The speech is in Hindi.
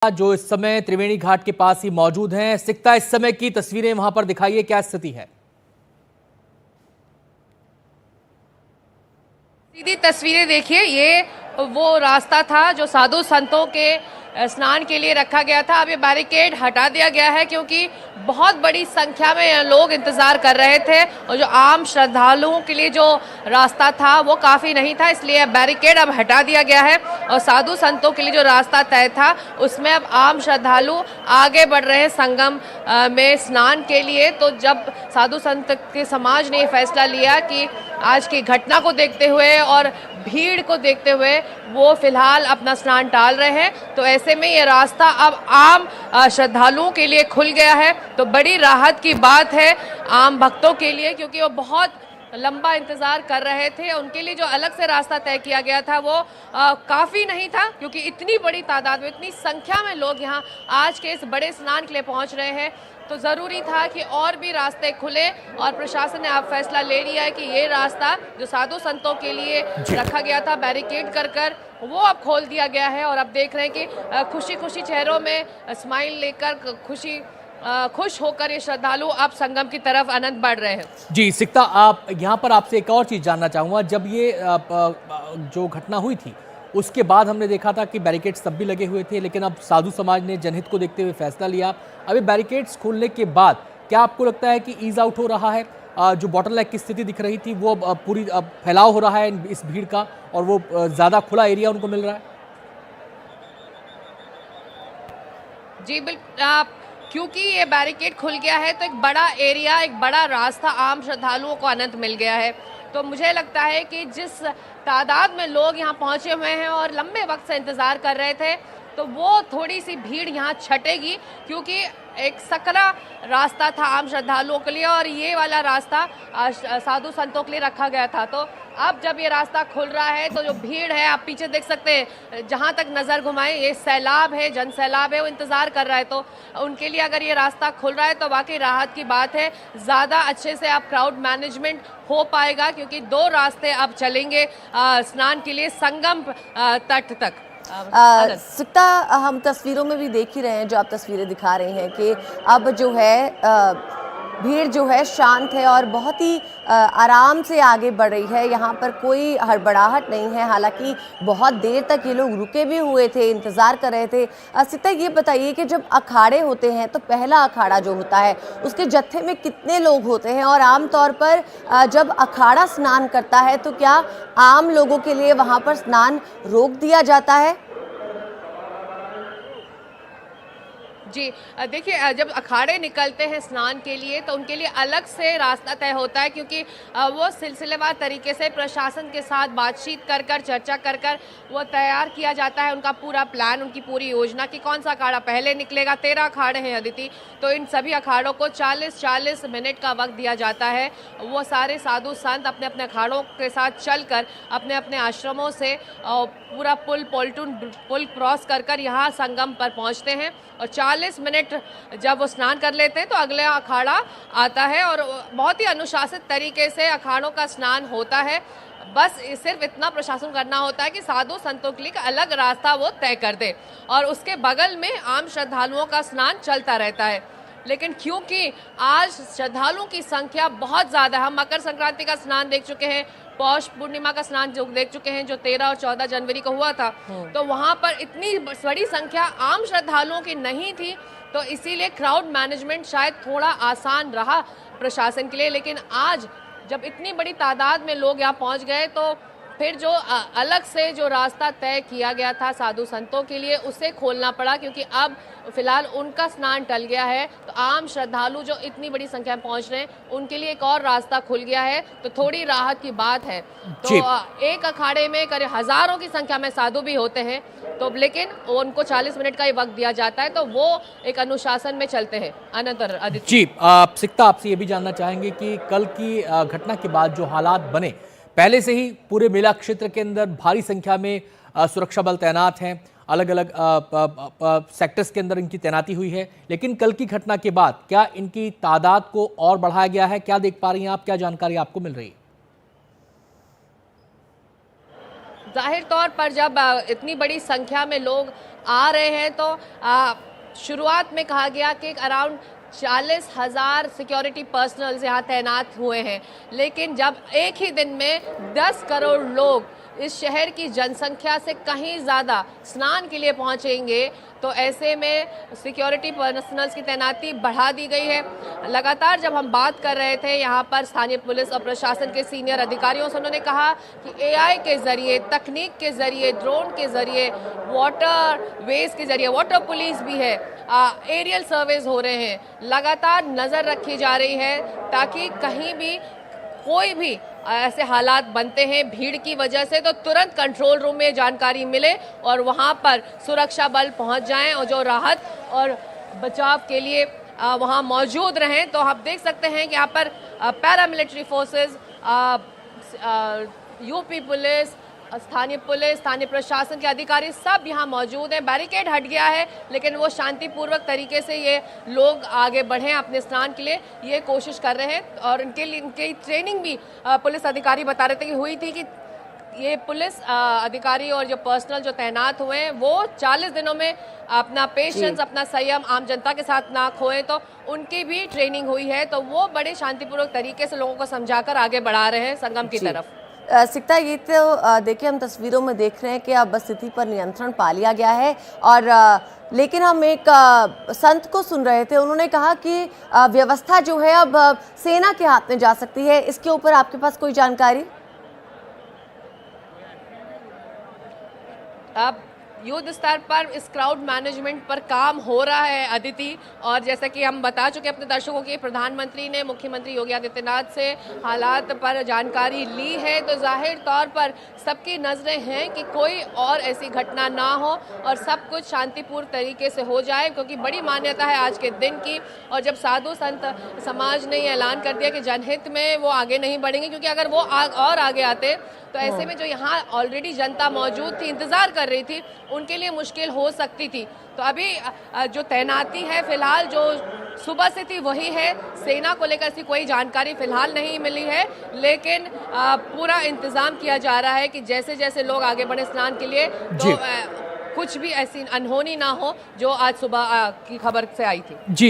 जो इस समय त्रिवेणी घाट के पास ही मौजूद हैं। सिकता, इस समय की तस्वीरें वहां पर दिखाइए, क्या स्थिति है? सीधी तस्वीरें देखिए, ये वो रास्ता था जो साधु संतों के स्नान के लिए रखा गया था। अब ये बैरिकेड हटा दिया गया है क्योंकि बहुत बड़ी संख्या में लोग इंतजार कर रहे थे और जो आम श्रद्धालुओं के लिए जो रास्ता था वो काफ़ी नहीं था, इसलिए बैरिकेड अब हटा दिया गया है और साधु संतों के लिए जो रास्ता तय था उसमें अब आम श्रद्धालु आगे बढ़ रहे हैं संगम में स्नान के लिए। तो जब साधु संत के समाज ने ये फैसला लिया कि आज की घटना को देखते हुए और भीड़ को देखते हुए वो फिलहाल अपना स्नान टाल रहे हैं, तो ऐसे में ये रास्ता अब आम श्रद्धालुओं के लिए खुल गया है। तो बड़ी राहत की बात है आम भक्तों के लिए, क्योंकि वो बहुत लंबा इंतजार कर रहे थे। उनके लिए जो अलग से रास्ता तय किया गया था वो काफ़ी नहीं था, क्योंकि इतनी बड़ी तादाद में, इतनी संख्या में लोग यहाँ आज के इस बड़े स्नान के लिए पहुँच रहे हैं, तो ज़रूरी था कि और भी रास्ते खुले। और प्रशासन ने अब फैसला ले लिया है कि ये रास्ता जो साधु संतों के लिए रखा गया था बैरिकेड कर वो अब खोल दिया गया है। और अब देख रहे हैं कि खुशी खुशी चेहरों में स्माइल लेकर खुश होकर ये श्रद्धालु अब संगम की तरफ अनंत बढ़ रहे हैं। जी सिकता, आप यहाँ पर आपसे एक और चीज़ जानना चाहूँगा। जब ये जो घटना हुई थी उसके बाद हमने देखा था कि बैरिकेड्स तब भी लगे हुए थे, लेकिन अब साधु समाज ने जनहित को देखते हुए फैसला लिया। अभी बैरिकेड्स खोलने के बाद क्या आपको लगता है कि ईज आउट हो रहा है? जो बॉटलनेक की स्थिति दिख रही थी वो पूरी फैलाव हो रहा है इस भीड़ का और वो ज़्यादा खुला एरिया उनको मिल रहा है? जी बिल्कुल, क्योंकि ये बैरिकेड खुल गया है तो एक बड़ा एरिया, एक बड़ा रास्ता आम श्रद्धालुओं को अनंत मिल गया है। तो मुझे लगता है कि जिस तादाद में लोग यहाँ पहुँचे हुए हैं और लंबे वक्त से इंतज़ार कर रहे थे, तो वो थोड़ी सी भीड़ यहाँ छटेगी, क्योंकि एक सकरा रास्ता था आम श्रद्धालुओं के लिए और ये वाला रास्ता साधु संतों के लिए रखा गया था। तो अब जब ये रास्ता खुल रहा है तो जो भीड़ है, आप पीछे देख सकते हैं, जहाँ तक नज़र घुमाएं ये सैलाब है, जन सैलाब है, वो इंतज़ार कर रहा है। तो उनके लिए अगर ये रास्ता खुल रहा है तो वाकई राहत की बात है। ज़्यादा अच्छे से अब क्राउड मैनेजमेंट हो पाएगा, क्योंकि दो रास्ते अब चलेंगे स्नान के लिए संगम तट तक। सिकता, हम तस्वीरों में भी देख ही रहे हैं, जो आप तस्वीरें दिखा रहे हैं कि अब जो है भीड़ जो है शांत है और बहुत ही आराम से आगे बढ़ रही है। यहाँ पर कोई हड़बड़ाहट नहीं है। हालांकि बहुत देर तक ये लोग रुके भी हुए थे, इंतज़ार कर रहे थे। सिकता, ये बताइए कि जब अखाड़े होते हैं तो पहला अखाड़ा जो होता है उसके जत्थे में कितने लोग होते हैं, और आमतौर पर जब अखाड़ा स्नान करता है तो क्या आम लोगों के लिए वहाँ पर स्नान रोक दिया जाता है? जी देखिए, जब अखाड़े निकलते हैं स्नान के लिए तो उनके लिए अलग से रास्ता तय होता है, क्योंकि वो सिलसिलेवार तरीके से प्रशासन के साथ बातचीत कर चर्चा कर वो तैयार किया जाता है उनका पूरा प्लान, उनकी पूरी योजना कि कौन सा अखाड़ा पहले निकलेगा। 13 अखाड़े हैं अदिति, तो इन सभी अखाड़ों को 40-40 मिनट का वक्त दिया जाता है। वो सारे साधु संत अपने अपने अखाड़ों के साथ चलकर अपने अपने आश्रमों से पूरा पुल क्रॉस कर यहाँ संगम पर पहुँचते हैं और 40 मिनट जब वो स्नान कर लेते हैं तो अगला अखाड़ा आता है और बहुत ही अनुशासित तरीके से अखाड़ों का स्नान होता है। बस सिर्फ इतना प्रशासन करना होता है कि साधु संतों के लिए अलग रास्ता वो तय कर दे और उसके बगल में आम श्रद्धालुओं का स्नान चलता रहता है। लेकिन क्योंकि आज श्रद्धालुओं की संख्या बहुत ज़्यादा है, हम मकर संक्रांति का स्नान देख चुके हैं, पौष पूर्णिमा का स्नान जो देख चुके हैं जो 13 और 14 जनवरी को हुआ था, तो वहाँ पर इतनी बड़ी संख्या आम श्रद्धालुओं की नहीं थी, तो इसीलिए क्राउड मैनेजमेंट शायद थोड़ा आसान रहा प्रशासन के लिए। लेकिन आज जब इतनी बड़ी तादाद में लोग यहाँ पहुँच गए तो फिर जो अलग से जो रास्ता तय किया गया था साधु संतों के लिए उसे खोलना पड़ा, क्योंकि अब फिलहाल उनका स्नान टल गया है। तो आम श्रद्धालु जो इतनी बड़ी संख्या में पहुंच रहे हैं उनके लिए एक और रास्ता खुल गया है, तो थोड़ी राहत की बात है। तो एक अखाड़े में करीब हजारों की संख्या में साधु भी होते हैं, तो लेकिन उनको 40 मिनट का ही वक्त दिया जाता है, तो वो एक अनुशासन में चलते हैं। अनंत और आदित्य जी सिकता, आपसे ये भी जानना चाहेंगे कि कल की घटना के बाद जो हालात बने, पहले से ही पूरे मेला क्षेत्र के अंदर भारी संख्या में सुरक्षा बल तैनात हैं, अलग अलग सेक्टर्स के अंदर इनकी तैनाती हुई है, लेकिन कल की घटना के बाद क्या इनकी तादाद को और बढ़ाया गया है? क्या देख पा रही हैं आप, क्या जानकारी आपको मिल रही है? जाहिर तौर पर जब इतनी बड़ी संख्या में लोग आ रहे हैं तो शुरुआत में कहा गया कि अराउंड 40,000 सिक्योरिटी पर्सनल्स यहाँ तैनात हुए हैं, लेकिन जब एक ही दिन में 10 करोड़ लोग इस शहर की जनसंख्या से कहीं ज़्यादा स्नान के लिए पहुंचेंगे तो ऐसे में सिक्योरिटी पर्सनल्स की तैनाती बढ़ा दी गई है। लगातार जब हम बात कर रहे थे यहाँ पर स्थानीय पुलिस और प्रशासन के सीनियर अधिकारियों से, उन्होंने कहा कि एआई के ज़रिए, तकनीक के ज़रिए, ड्रोन के ज़रिए, वाटर वेज के ज़रिए, वाटर पुलिस भी है, एरियल सर्वेज हो रहे हैं, लगातार नज़र रखी जा रही है ताकि कहीं भी कोई भी ऐसे हालात बनते हैं भीड़ की वजह से तो तुरंत कंट्रोल रूम में जानकारी मिले और वहां पर सुरक्षा बल पहुंच जाएं और जो राहत और बचाव के लिए वहां मौजूद रहें। तो आप देख सकते हैं कि यहाँ पर पैरामिलिट्री फोर्सेस, यूपी पुलिस, स्थानीय पुलिस, स्थानीय प्रशासन के अधिकारी सब यहाँ मौजूद हैं। बैरिकेड हट गया है लेकिन वो शांतिपूर्वक तरीके से ये लोग आगे बढ़ें अपने स्नान के लिए, ये कोशिश कर रहे हैं। और इनके लिए इनकी ट्रेनिंग भी पुलिस अधिकारी बता रहे थे कि हुई थी कि ये पुलिस अधिकारी और जो पर्सनल जो तैनात हुए हैं वो 40 दिनों में अपना पेशेंस, अपना संयम आम जनता के साथ ना खोएं, तो उनकी भी ट्रेनिंग हुई है। तो वो बड़े शांतिपूर्वक तरीके से लोगों को समझाकर आगे बढ़ा रहे हैं संगम की तरफ। सिकता, ये तो देखिए हम तस्वीरों में देख रहे हैं कि अब स्थिति पर नियंत्रण पा लिया गया है और लेकिन हम एक संत को सुन रहे थे, उन्होंने कहा कि व्यवस्था जो है अब सेना के हाथ में जा सकती है। इसके ऊपर आपके पास कोई जानकारी? अब युद्ध स्तर पर इस क्राउड मैनेजमेंट पर काम हो रहा है अदिति, और जैसा कि हम बता चुके अपने दर्शकों के, प्रधानमंत्री ने मुख्यमंत्री योगी आदित्यनाथ से हालात पर जानकारी ली है। तो जाहिर तौर पर सबकी नज़रें हैं कि कोई और ऐसी घटना ना हो और सब कुछ शांतिपूर्ण तरीके से हो जाए, क्योंकि बड़ी मान्यता है आज के दिन की। और जब साधु संत समाज ने ये ऐलान कर दिया कि जनहित में वो आगे नहीं बढ़ेंगे, क्योंकि अगर वो और आगे आते तो ऐसे में जो यहाँ ऑलरेडी जनता मौजूद थी, इंतज़ार कर रही थी, उनके लिए मुश्किल हो सकती थी। तो अभी जो तैनाती है फिलहाल जो सुबह से थी वही है। सेना को लेकर ऐसी कोई जानकारी फिलहाल नहीं मिली है, लेकिन पूरा इंतजाम किया जा रहा है कि जैसे जैसे लोग आगे बढ़े स्नान के लिए तो कुछ भी ऐसी अनहोनी ना हो जो आज सुबह की खबर से आई थी। जी।